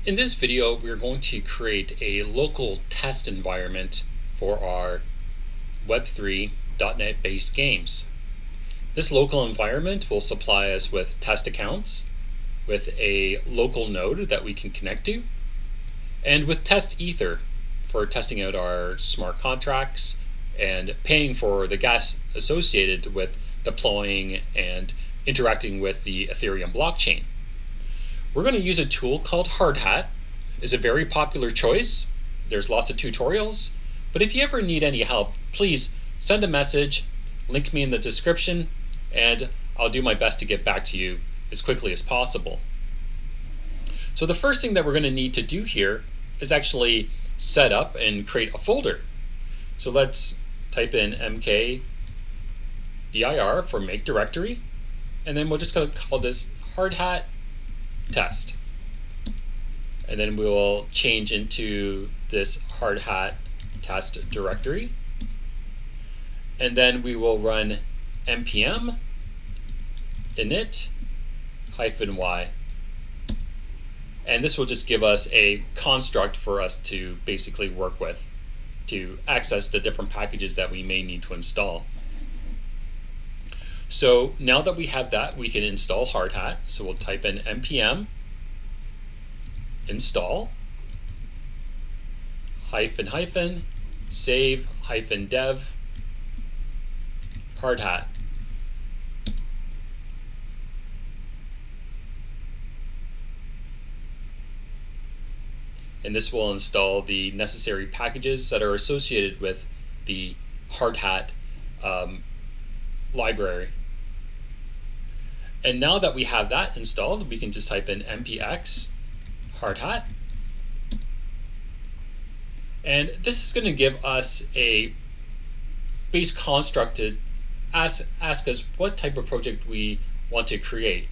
In this video, we're going to create a local test environment for our Web3 .NET based games. This local environment will supply us with test accounts, with a local node that we can connect to, and with test ether for testing out our smart contracts and paying for the gas associated with deploying and interacting with the Ethereum blockchain. We're going to use a tool called Hardhat. It's a very popular choice. There's lots of tutorials, but if you ever need any help, please send a message, link me in the description, and I'll do my best to get back to you as quickly as possible. So the first thing that we're going to need to do here is actually set up and create a folder. So let's type in mkdir for make directory, and then we're just going to call this hardhat test. And then we will change into this hardhat test directory. And then we will run npm init-y. And this will just give us a construct for us to basically work with to access the different packages that we may need to install. So now that we have that, we can install hardhat. So we'll type in npm install save dev hardhat. And this will install the necessary packages that are associated with the hardhat library. And now that we have that installed, we can just type in npx hardhat. And this is going to give us a base construct to ask us what type of project we want to create.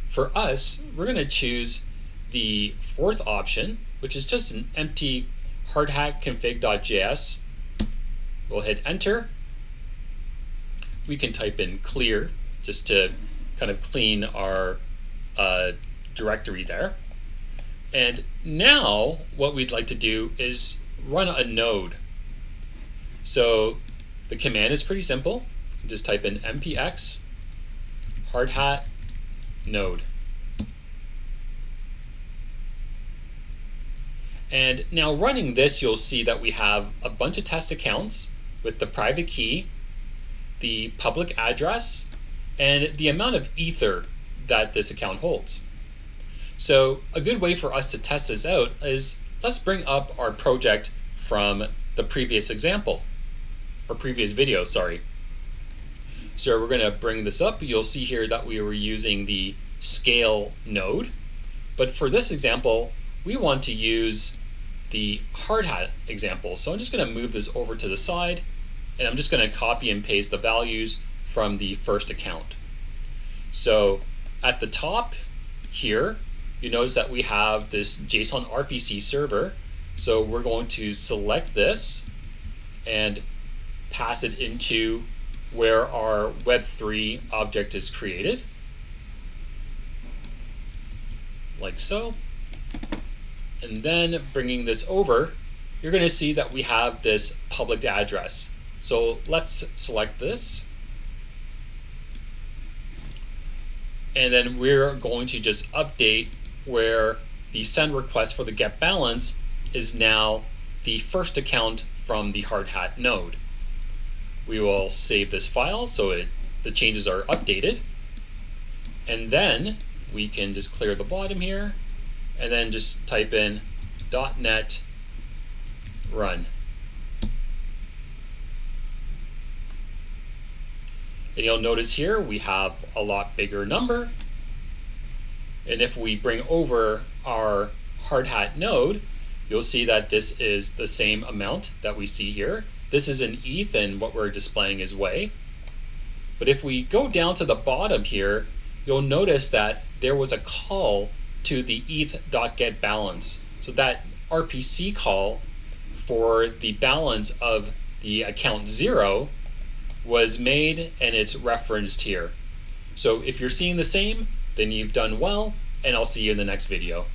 For us, we're going to choose the fourth option, which is just an empty hardhat config.js. We'll hit enter. We can type in clear just to kind of clean our directory there. And now what we'd like to do is run a node. So the command is pretty simple. You just type in npx hardhat node. And now running this, you'll see that we have a bunch of test accounts with the private key, the public address, and the amount of ether that this account holds. So a good way for us to test this out is let's bring up our project from the previous example, or previous video, sorry. So we're going to bring this up. You'll see here that we were using the scale node, but for this example, we want to use the hardhat example. So I'm just going to move this over to the side, and I'm just going to copy and paste the values from the first account. So at the top here, you notice that we have this JSON RPC server. So we're going to select this and pass it into where our Web3 object is created, like so. And then bringing this over, you're going to see that we have this public address. So let's select this. And then we're going to just update where the send request for the get balance is now the first account from the hardhat node. We will save this file so the changes are updated. And then we can just clear the bottom here and then just type in .NET run. And you'll notice here we have a lot bigger number. And if we bring over our hardhat node, you'll see that this is the same amount that we see here. This is an ETH, and what we're displaying is WAY. But if we go down to the bottom here, you'll notice that there was a call to the ETH.getBalance. So that RPC call for the balance of the account 0 was made, and it's referenced here. So if you're seeing the same, then you've done well, and I'll see you in the next video.